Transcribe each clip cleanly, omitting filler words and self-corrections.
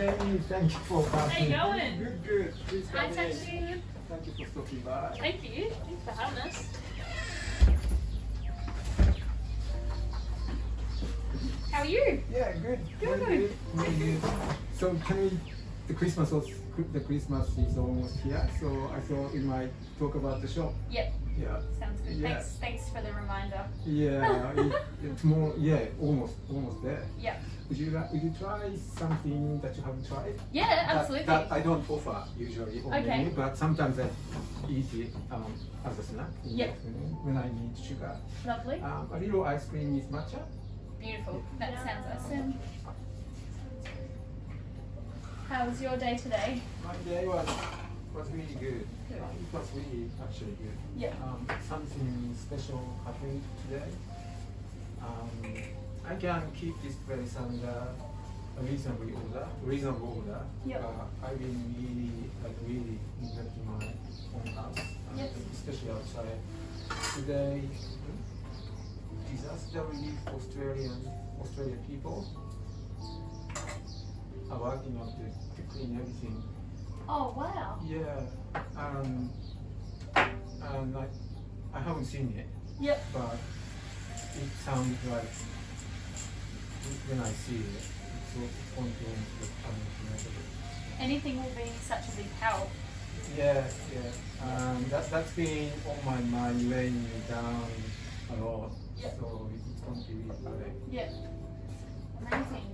Amy, thank you for coming. How you going? Good, good. Please Hi, come in. Tashi. Thank you for stopping by. Thank you. Thanks for having us. How are you? Yeah, good. Good. Really good. So the Christmas is almost here, so I thought we might talk about the shop. Yep. Yeah. Sounds good. Yeah. Thanks for the reminder. Yeah, it's more. Yeah, almost there. Yep. Would you try something that you haven't tried? Yeah, absolutely. That I don't offer usually on Okay. menu, but sometimes I eat it as a snack in the Yep. afternoon when I need sugar. Lovely. A little ice cream with matcha. Beautiful. That sounds awesome. How was your day today? My day was really good. Good. It was really actually good. Yeah. Something special happened today. I can keep this place under a reasonable order. Yep. I've been really neglecting my own house, Yep. especially outside. Today, disaster relief Australian people are working on to clean everything. Oh wow. Yeah, and I haven't seen it, Yep. but it sounds like when I see it, it's going to look Anything will be such a big help. Yeah. That's been on my mind, weighing me down a lot. Yep. So it's going to be really great. Yep. Amazing.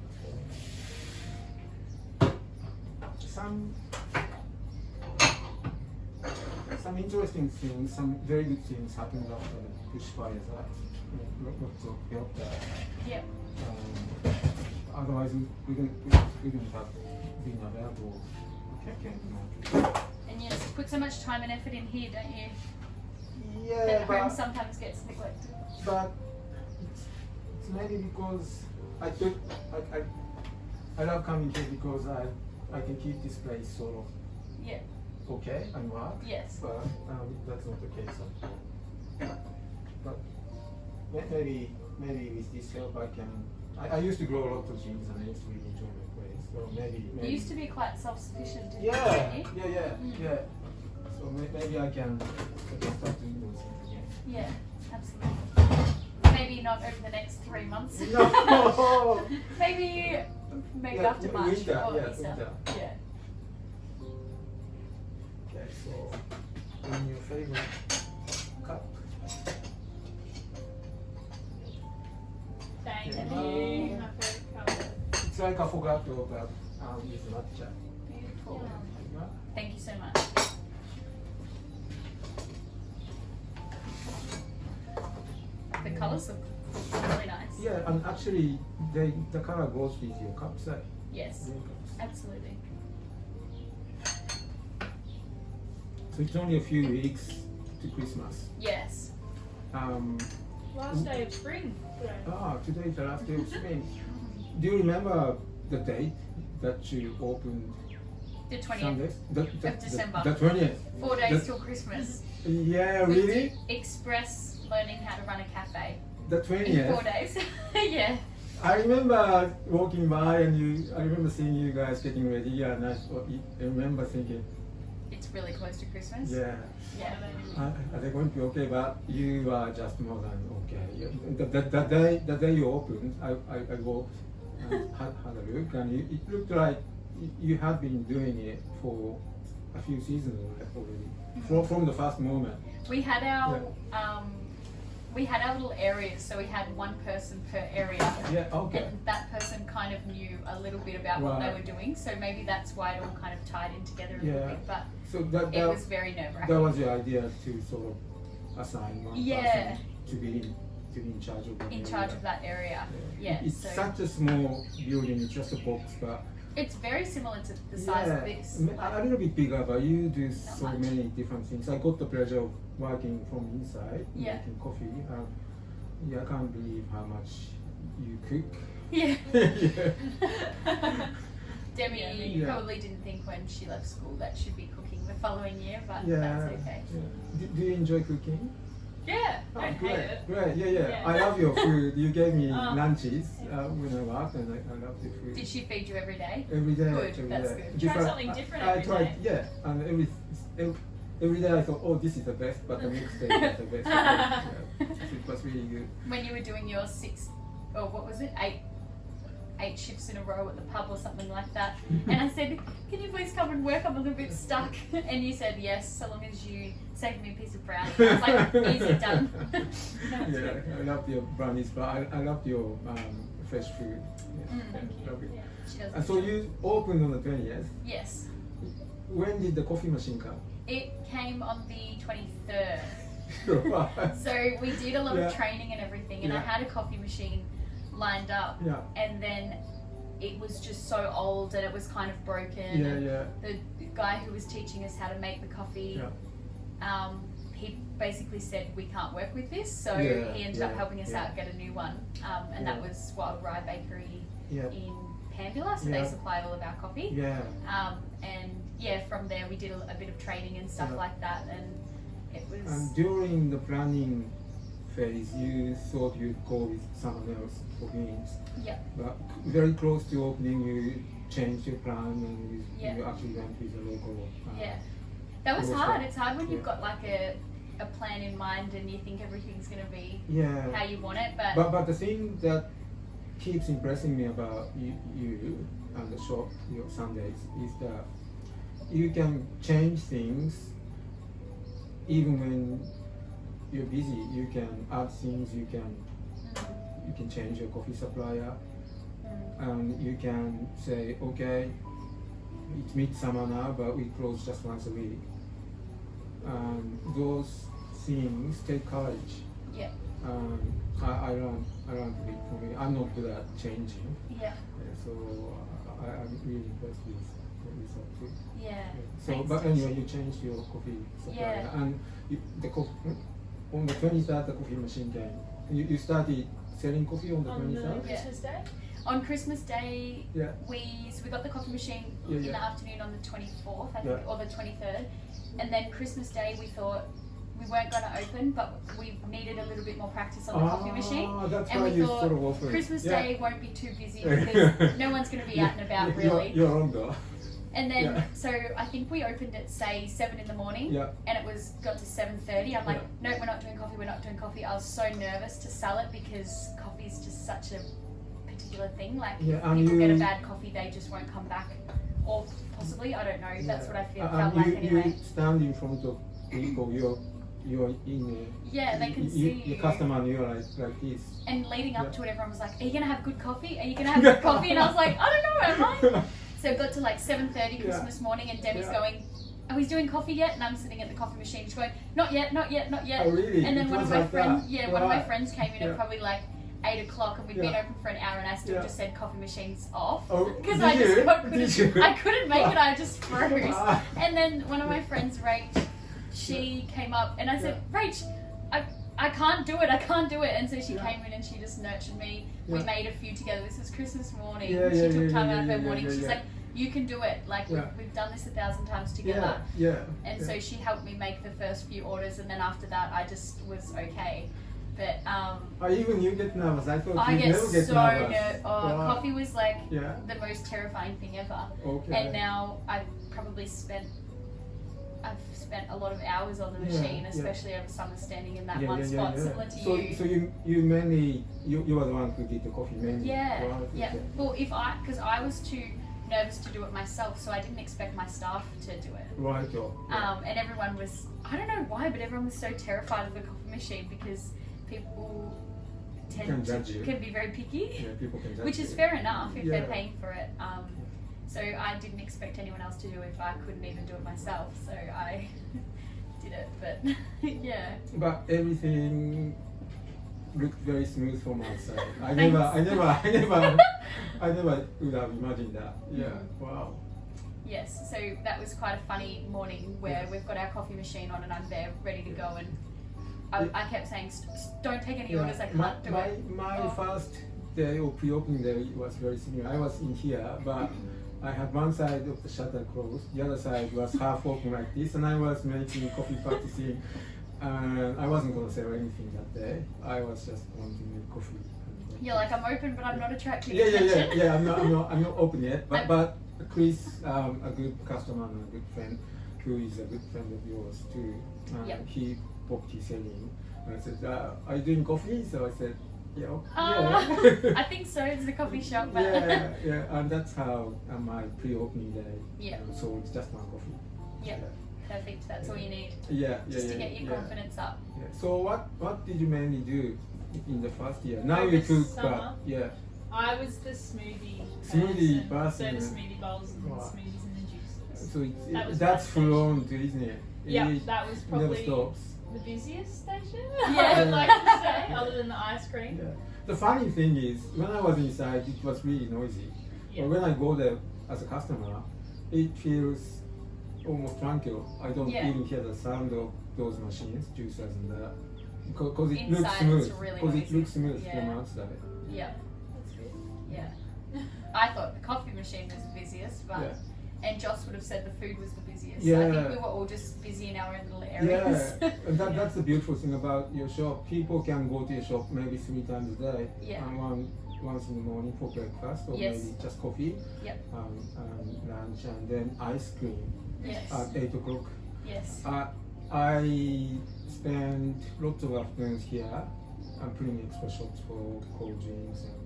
Some interesting things, some very good things happened after the bushfires. Lots of help there. Yep. Otherwise, we wouldn't have been available. And you just put so much time and effort in here, don't you? Yeah, That home but sometimes gets neglected. it's maybe because I love coming here because I can keep this place sort of Yeah. okay and work. Yes. But that's not the case. But maybe with this help I used to grow a lot of things and I used to really enjoy my place. So maybe You used to be quite self-sufficient, didn't you? yeah. So maybe I can start doing those things again. Yeah, absolutely. Maybe not over the next 3 months. No. maybe Yeah, after March winter, or yeah, Easter. winter. Yeah. Okay, so in your favorite cup. Thank Yeah. you. My favorite colour. It's like I forgot about with matcha. Beautiful. Yeah. Thank you so much. The colours look really nice. Yeah, and actually the color goes with your cup size. Yes, Green cups. absolutely. So it's only a few weeks to Christmas. Yes. Last day of spring today. Today is the last day of spring. Do you remember the date that you opened The 20th Sundayss? of December. The 20th. 4 days till Christmas. Yeah, We really? did express learning how to run a cafe The in 20th. 4 days. Yeah. I remember walking by and I remember seeing you guys getting ready and I remember thinking, It's really close to Christmas. yeah, Yeah. are they going to be okay? But you are just more than okay. The day you opened, I walked and had a look and it looked like you had been doing it for a few seasons already, from the first moment. We had our little areas, so we had one person per area. Yeah, okay. And that person kind of knew a little bit about what they Right. were doing, so maybe that's why it all kind of tied in together a little Yeah. bit. But So it was very nerve-wracking. that was your idea to sort of assign one Yeah. person to be in charge of that in area. charge of that area. Yeah. It's So such a small building, it's just a box, but it's very similar to the size of this. a little bit bigger, but you do so much. many different things. I got the pleasure of working from inside, Yeah. making coffee. I can't believe how much you cook. Yeah. Yeah. Demi Yeah. probably didn't think when she left school that she'd be cooking the following year, but Yeah. that's okay. Yeah. Do you enjoy cooking? Yeah, I Oh, don't hate great, it. great, yeah. Yeah. I love your food. You gave me Oh. lunches when I worked, and I love the food. Did she feed you every day? Every day, Good, every that's day. good. Try something different I every tried, day. yeah, and every day I thought, oh, this is the best, but the next day is the best. Yeah. It was really good. When you were doing your 6, or what was it, 8 shifts in a row at the pub or something like that, and I said, can you please come and work, I'm a little bit stuck, and you said yes, so long as you save me a piece of brownie. I was like, easy, done. Yeah, I love your brownies, but I love your fresh food. Yeah, Thank you. love it. Yeah. She does And a so good job. you opened on the 20th. Yes. When did the coffee machine come? It came on the 23rd. Yeah. So we did a lot Yeah. of training and everything, and I Yeah. had a coffee machine lined up, Yeah. and then it was just so old and it was kind of broken. Yeah, and yeah. The guy who was teaching us how to make the coffee, he basically said we can't work with this, so Yeah, he ended up yeah, helping us yeah. out get a new one, and that Yeah. was Wild Rye Bakery Yeah. in Pambula, so Yeah. they supply all of our coffee. Yeah. And yeah, from there we did a bit of training and stuff Yeah. like that, and it was And during the planning phase, you thought you'd go with someone else for beans. yeah. But very close to opening, you changed your plan and you Yeah. actually went with a local. Yeah, that was it was hard. fun. It's hard when you've Yeah. got like a plan in mind and you think everything's going to be Yeah. how you want it, but, But the thing that keeps impressing me about you and the shop, your Sundayss, is that you can change things even when you're busy. You can add things. You can change your coffee supplier, and you can say, okay, it's midsummer now, but we close just once a week. Those things take courage. yeah, I learned a bit from it. I'm not good at changing, yeah, so I'm really impressed with what you thought too. yeah. So, Thanks, but Tish. anyway, you changed your coffee supplier, Yeah. and on the 23rd, the coffee machine came. You started selling coffee on the On the 23rd. Christmas day? On Christmas Day, Yeah. we got the coffee machine Yeah, in yeah. the afternoon on the 24th, I think, Yeah. or the 23rd, and then Christmas Day we thought we weren't going to open, but we needed a little bit more practice on the coffee machine. That's And why we you thought sort of opened. Christmas Yeah. Day won't be too busy because no one's going to be out and about really. You're on though. And then, Yeah. so I think we opened at say 7 in the morning, Yeah. and it got to 7:30. I'm like, Yeah. no, we're not doing coffee. We're not doing coffee. I was so nervous to sell it because coffee is just such a particular thing. Like, Yeah, if and people get a you- bad coffee, they just won't come back, or possibly, I don't know. That's what I felt And like you anyway. stand in front of people. You're in. Yeah, they can you, see Your you. customer, and you're like this. And leading up Yeah. to it, everyone was like, "Are you gonna have good coffee? Are you gonna have good coffee?" And I was like, "I don't know, am I?" So it got to like 7:30 Yeah. Christmas morning, and Demi's Yeah. going, "Are we doing coffee yet?" And I'm sitting at the coffee machine, just going, "Not yet, not yet, not yet." Oh, really? And then It one was of my like friends, that? one of my Right. friends came in Yeah. at probably like 8 o'clock, and we'd been Yeah. open for an hour, and I still Yeah. just said coffee machines off Oh, because did I just you? couldn't, Did you? I couldn't make it. I just froze. Ah. And then one of my friends, Rach, she came up, and I said, "Rach, I can't do it, I can't do it." And so she Yeah. came in and she just nurtured me. We Yeah. made a few together. This was Christmas morning. Yeah, She yeah, took yeah, time yeah, out of her yeah, morning. yeah, She's yeah. like, "You can do it. Like, Yeah. we've done this 1,000 times together." Yeah. And yeah. so she helped me make the first few orders, and then after that, I just was okay. But Even you get nervous. I thought I you get never get so nervous. nervous. Wow. Coffee was like Yeah. the most terrifying thing ever. Okay. And now I've probably spent a lot of hours on the Yeah, machine, yeah. especially over summer, standing in that Yeah, one yeah, spot, yeah, yeah. similar to So, you. so you mainly you were the one who did the coffee mainly. Yeah, Right, yeah. okay. Well, because I was too nervous to do it myself, so I didn't expect my staff to do it. Right. Yeah. And everyone was, I don't know why, but everyone was so terrified of the coffee machine because people Can judge you. can be very picky, Yeah, people can judge which is you. fair enough if Yeah. they're paying for it. So I didn't expect anyone else to do it if I couldn't even do it myself. So I did it, but yeah. But everything looked very smooth from outside. I Thanks. never would have imagined that. Yeah. Mm. Wow. Yes, so that was quite a funny morning where Yeah. we've got our coffee machine on and I'm there ready to go, and I kept saying, "Don't take any orders, I can't do it." My Oh. first day or pre-opening day was very similar. I was in here, but I had one side of the shutter closed, the other side was half open like this, and I was making coffee practicing And I wasn't going to sell anything that day. I was just going to make coffee. You're like, I'm open, but I'm not attracting Yeah. attention. I'm not open yet. But Chris, a good customer and a good friend, who is a good friend of yours too. Yep. He popped his head in, and I said, "Are you doing coffee?" So I said, "Yeah." I think so. It's the coffee shop. But yeah, and that's how my pre-opening day. Yeah. So it's just one coffee. Yep. Perfect. That's all you need. Just to get your confidence up. Yeah. So what did you mainly do in the first year? Now Over you cook, summer? but yeah. I was the smoothie person. So the smoothie bowls and Wow. the smoothies and the juices. So That was that's my full on too, isn't it? Yeah, It that was never probably stops. the busiest station, Yeah. I would like to say, other than the ice cream. Yeah. The funny thing is, when I was inside, it was really noisy. Yeah. But when I go there as a customer, it feels almost tranquil. I don't Yeah. even hear the sound of those machines, juicers and that, because it looks Inside smooth. it's really Because it noisy. looks smooth Yeah. from outside. Yeah. That's good. Yeah. I thought the coffee machine was the busiest, but and Joss would have said the food was the busiest. So I think we were all just busy in our own little areas. Yeah, and that's the beautiful thing about your shop. People can go to your shop maybe 3 times a day. Yeah. And once in the morning for breakfast, or Yes. maybe just coffee. Yep. Lunch, and then ice cream Yes. at 8 o'clock. Yes. I spend lots of afternoons here. I'm putting extra shops for cold drinks, and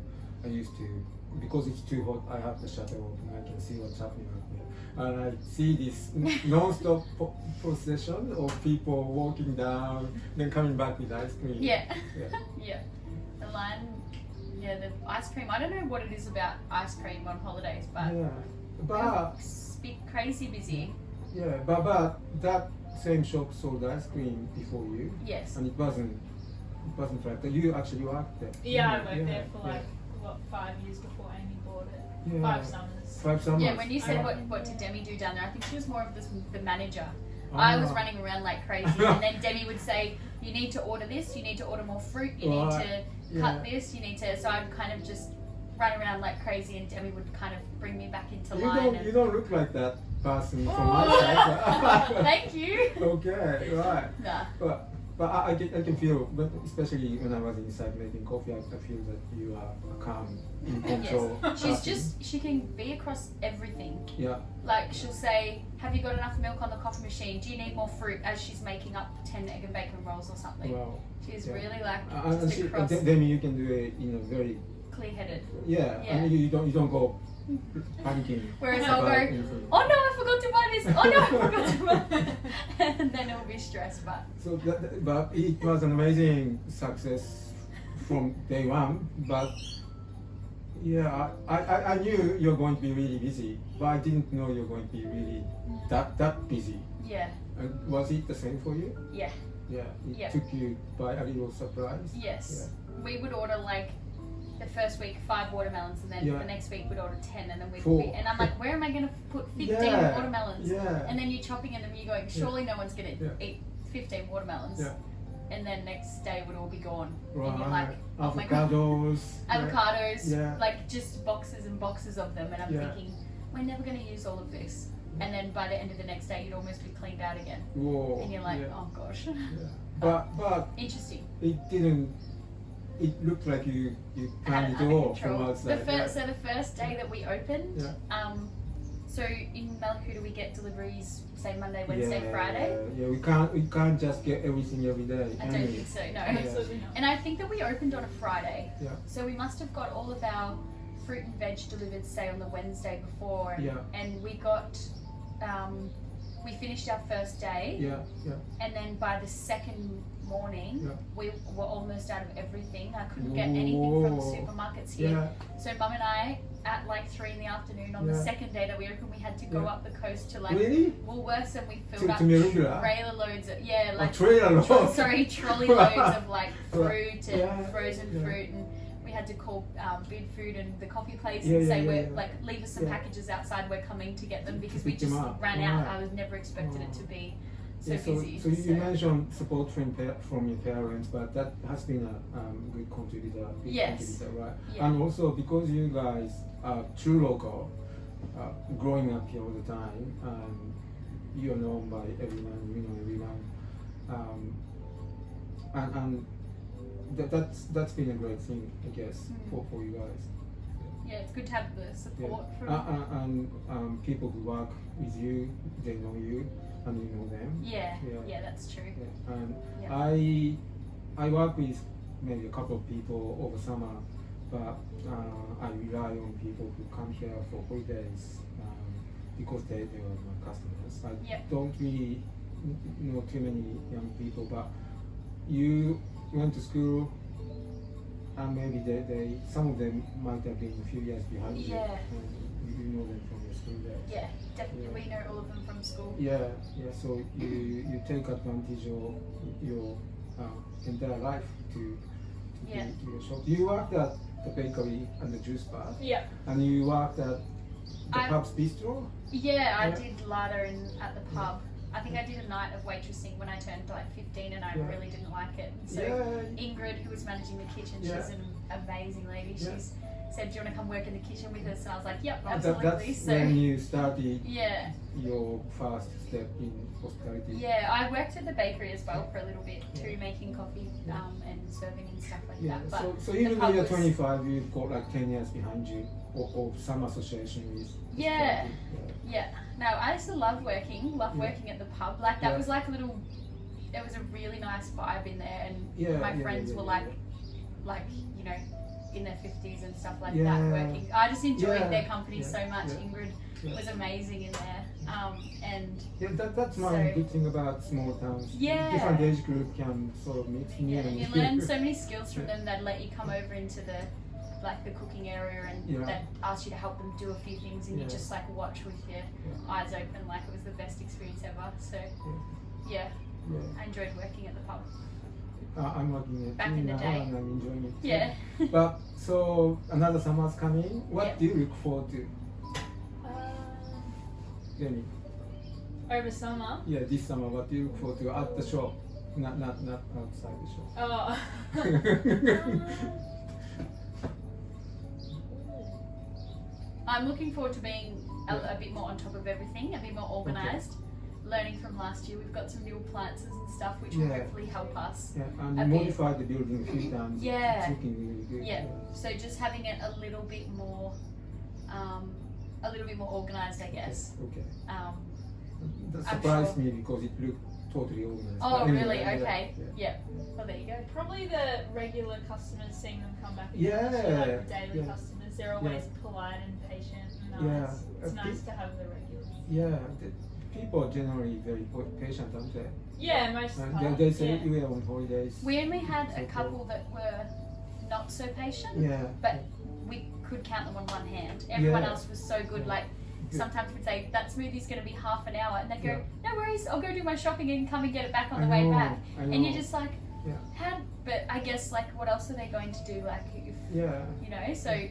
I used to, because it's too hot, I have the shutter open. I can see what's happening out there, and I see this non-stop procession of people walking down, then coming back with ice cream. Yeah. Yeah. Yeah. The line. Yeah, the ice cream. I don't know what it is about ice cream on holidays, but Yeah, but it's a bit crazy busy. yeah, but that same shop sold ice cream before you, Yes. and it wasn't right there. You actually worked there. Yeah, I worked Yeah, there for yeah. like, 5 years before Amy bought it. Yeah. 5 summers. 5 summers. Yeah, when you said Yeah. what did Demi do down there, I think she was more of the manager. I was Ah. running around like crazy, and then Demi would say, "You need to order this. You need to order more fruit. You need to cut this. You need to." So I'd kind of just run around like crazy, and Demi would kind of bring me back into line. You don't look like that person from Oh. my side. Thank you. Okay, right. Nah. But I can feel, but especially when I was inside making coffee, I feel that you are calm, in control. Yes. She's person. she can be across everything. Yeah. Like she'll say, "Have you got enough milk on the coffee machine? Do you need more fruit?" As she's making up 10 egg and bacon rolls or something. Wow. She's Yeah. really like And just across Demi, you can do it in a very clear-headed. yeah. Yeah. I mean, you don't go panicking. Whereas I'll about go, anything. "Oh no, I forgot to buy this. Oh no, I forgot to buy," and then it'll be stress. But So, but it was an amazing success from day one. But yeah, I knew you're going to be really busy, but I didn't know you're going to be really that busy. yeah, And was it the same for you? yeah, Yeah, it Yeah. took you by a little surprise. yes. We would order like the first week 5 watermelons, and then Yeah. the next week we'd order 10, and then we'd Four. be, and I'm like, where am I going to put 15 Yeah. watermelons? Yeah. And then you're chopping them, and you're going, surely no one's going to Yeah. eat 15 watermelons. Yeah. And then next day would all be gone, Right. and you're like, oh my god. Avocados. Avocados, Yeah. like just boxes and boxes of them, and I'm Yeah. thinking, we're never going to use all of this. And then by the end of the next day, you'd almost be cleaned out again. Whoa. And you're like, yeah. oh gosh. Yeah. But Interesting. it didn't. It looked like you planned it Under all control. from outside. So the first day that we opened, Yeah. so in Mallacoota we get deliveries, say Monday, Wednesday, Friday. Yeah, we can't just get everything every day. I can don't we? think so, no. Absolutely not. And I think that we opened on a Friday. Yeah. So we must have got all of our fruit and veg delivered, say, on the Wednesday before. Yeah. And we got, we finished our first day. Yeah, yeah. And then by the second morning, Yeah. we were almost out of everything. I couldn't get anything from the Whoa. supermarkets here. Yeah. So Mum and I, at like 3 in the afternoon on the Yeah. second day that we opened, we had to go Yeah. up the coast to like Really? Woolworths, and we filled To up Mallacoota? trailer loads of, yeah, A like trailer load. trolley loads of like fruit and Yeah. frozen Yeah. fruit, and we had to call Bid Food and the coffee place Yeah, and say yeah, we're yeah. like leave us some Yeah. packages outside, we're coming to get them, because Pick we just them up. ran out. Right. I was never expected it to be so Yeah, busy. so you mentioned support from your parents, but that has been a good contributor. Yes. Contributor, right? Yeah. And also because you guys are true local, growing up here all the time, you are known by everyone, you know everyone. and that's been a great thing, I guess, for you guys. Yeah, it's good to have the support from. And people who work with you, they know you, and you know them. Yeah, that's true. Yeah. And Yeah. I work with maybe a couple of people over summer, but I rely on people who come here for holidays because they are my customers. I don't really know too many young people, but you went to school, and maybe some of them might have been a few years behind you. Yeah. And you know them from your school days. Yeah, definitely. Yeah. We know all of them from school. Yeah. So you take advantage of your entire life to your shop. You worked at the bakery and the juice bar. Yeah. And you worked at the pub's bistro. Yeah, I did ladder at the pub. I think I did a night of waitressing when I turned like 15, and I really didn't like it. So Ingrid, who was managing the kitchen, she's an amazing lady. She's said, "Do you want to come work in the kitchen with us?" And I was like, "Yep, absolutely." That's when you started yeah, your first step in hospitality. yeah. I worked at the bakery as well for a little bit too, making coffee and serving and stuff like that. But so even though you're 25, you've got like 10 years behind you, or some association with. Yeah. No, I used to love working at the pub. Like that was like a little. There was a really nice vibe in there, and my friends were like you know, in their 50s and stuff like that working. I just enjoyed their company so much. Ingrid was amazing in there, and that's one good thing about small towns. Yeah. Different age group can sort of mix. Yeah, and you learn so many skills from them. They'd let you come over into the cooking area, and they'd ask you to help them do a few things, and you just like watch with your eyes open, like it was the best experience ever. So I enjoyed working at the pub. I'm working at Back in the day. and I'm enjoying it. Yeah. But so another summer's coming. What do you look forward to? Demi. Over summer. Yeah, this summer. What do you look forward to at the shop? Not outside the shop. Oh. I'm looking forward to being a bit more on top of everything, a bit more organised. Learning from last year, we've got some new appliances and stuff which will hopefully help us. Yeah, and you modified the building a few times. Yeah. It's looking really good. Yeah. So just having it a little bit more organised, I guess. Okay. That I'm surprised sure. me because it looked totally organized. Oh, But anyway, really? Okay. Yeah. Well, there you go. Probably the regular customers, seeing them come back again. Yeah. Especially like the daily Yeah. customers, they're always polite and patient and nice. Yeah. It's nice to have the regulars. Yeah. People are generally very patient, aren't they? Yeah, most of the time. They say we are on holidays. We only had a couple that were not so patient, but we could count them on one hand. Everyone else was so good. Like sometimes we'd say that smoothie's going to be half an hour, and they'd go, "No worries, I'll go do my shopping and come and get it back on the way back." And you're just like, "How?" But I guess like, what else are they going to do? Like, if, you know, so.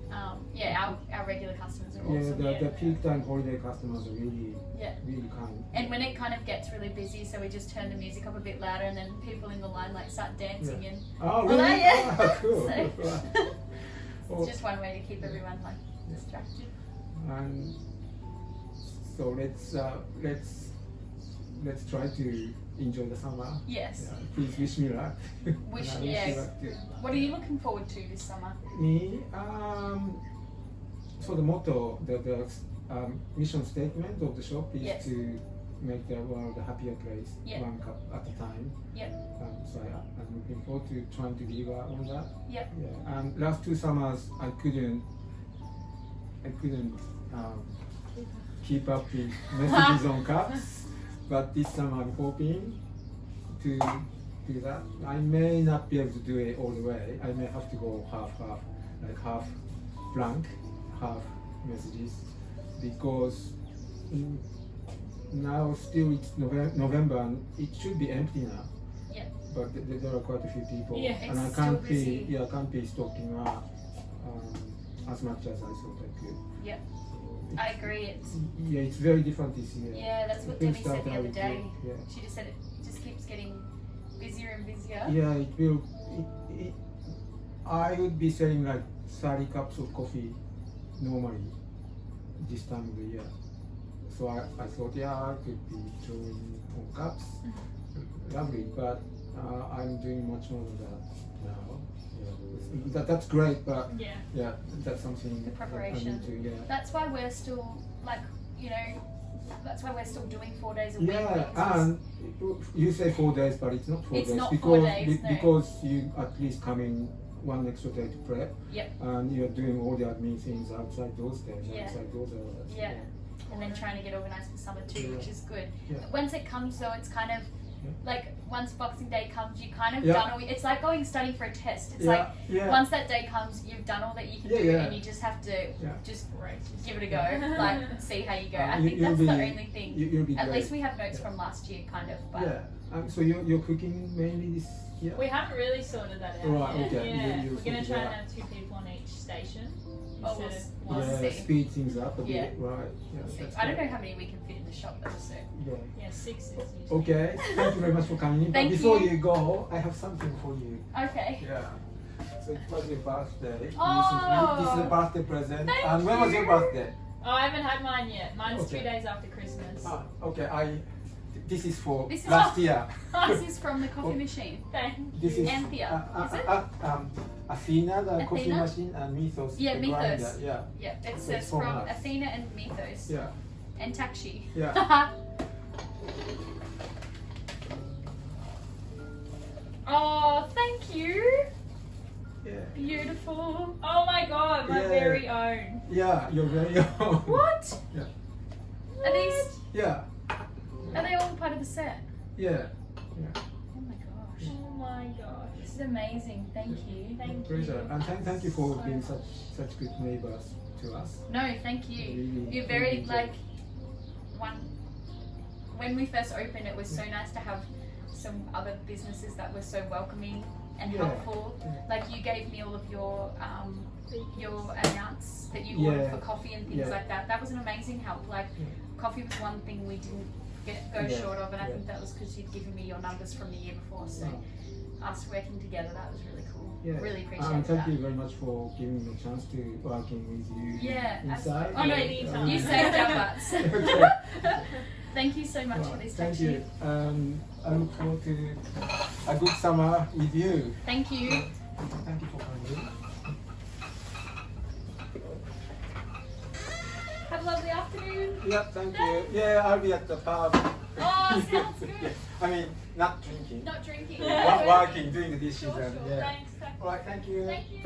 Our regular customers are awesome. The peak time holiday customers are really kind. And when it kind of gets really busy, so we just turn the music up a bit louder, and then people in the line like start dancing and. Oh really? Cool. So, it's just one way to keep everyone like distracted. And so let's try to enjoy the summer. Yes. Yeah, please wish me luck. Wish you yes. luck too. What are you looking forward to this summer? Me, so the motto, the mission statement of the shop is to make the world a happier place, one cup at a time. So I'm looking forward to trying to deliver on that. Yeah. And last 2 summers I couldn't keep up with messages on cups, but this summer I'm hoping to do that. I may not be able to do it all the way. I may have to go half, like half blank, half messages, because now still it's November and it should be empty now. But there are quite a few people, and I can't be stocking up as much as I thought I could. I agree. It's very different this year. Yeah, that's what Demi said the other day. She just said it just keeps getting busier and busier. Yeah, it will. I would be selling like 30 cups of coffee normally this time of the year. So I thought, I could be throwing on cups. Lovely, but I'm doing much more than that now. Yeah, that's great, but Yeah. that's something The preparation. I need to, That's why we're still like, you know, that's why we're still doing 4 days a week. Yeah, because and you say 4 days, but it's not 4 It's days not because 4 days, no. because you at least come in one extra day to prep, Yep. and you're doing all the admin things outside those days, Yeah. outside those hours. Yeah. And then trying to get organised for summer too, which is good. Yeah. Once it comes though, it's kind of like once Boxing Day comes, you kind of Yeah. done all. It's like going studying for a test. It's Yeah, like yeah. once that day comes, you've done all that you can Yeah, do, yeah. and you just have to just give it a go, Yeah. like see how you go. I You- think you'll that's be- the only thing. You'll be At great. least we have notes from last year, kind of. But Yeah. So you're cooking mainly this year? We haven't really sorted that out Right, yet. okay. Yeah. You We're going to sort try it and out. have 2 people on each station Oh, instead we'll of one. see. Speed things up a bit, Yeah. right? Yeah, that's I don't know great. how many we can fit in the shop though. So Yeah. Yeah, 6 is usually. Okay, thank you very much for coming in. Thank but before you. you go, I have something for you. okay. Yeah. So it was your birthday Oh. recently. This is a birthday present. Thank and when was your you. birthday? Oh, I haven't had mine yet. Mine's Okay. 2 days after Christmas. Okay. This is for This is last year. This is from the coffee machine. Thanks. This is Anthea, is it? Athena, the coffee Athena? machine, and Mythos. Yeah, the Mythos. grinder. Yeah. Yeah, it So says it's from from us. Athena and Mythos Yeah. and Takshi. Yeah. Oh, thank you. Yeah. Beautiful. Oh my god, my Yeah. very own. Yeah. You're very own. What? Yeah. Are these? Yeah. Are they all part of the set? Yeah. Yeah. Oh my gosh. Oh my gosh. This is amazing. Thank you. Thank Pleasure. you. And thank you for So being much. such good neighbors to us. No, thank you. Really, You're very really like when we first opened, it was so nice to have some other businesses that were so welcoming and Yeah. helpful. Yeah. Like you gave me all of your amounts that you ordered Yeah. for coffee and things Yeah. like that. That was an amazing help. Like Yeah. coffee was one thing we didn't go Yeah. short of, and I Yeah. think that was because you'd given me your numbers from the year before. So us working together, that was really cool. Yeah. Really appreciate Thank that. you very much for giving me a chance to working with you Yeah, inside. Oh no, anytime. you saved our butts. Okay. Thank you so much for Right, this. thank Takshi. you. I look forward to a good summer with you. Thank you. Thank you for coming. Have a lovely afternoon. Yeah, thank you. Yeah, I'll be at the pub. Oh, sounds good. Yeah. I mean, not drinking. Not drinking. Working, doing the dishes. Sure, and sure. yeah. Thanks. All right, thank you. Thank you.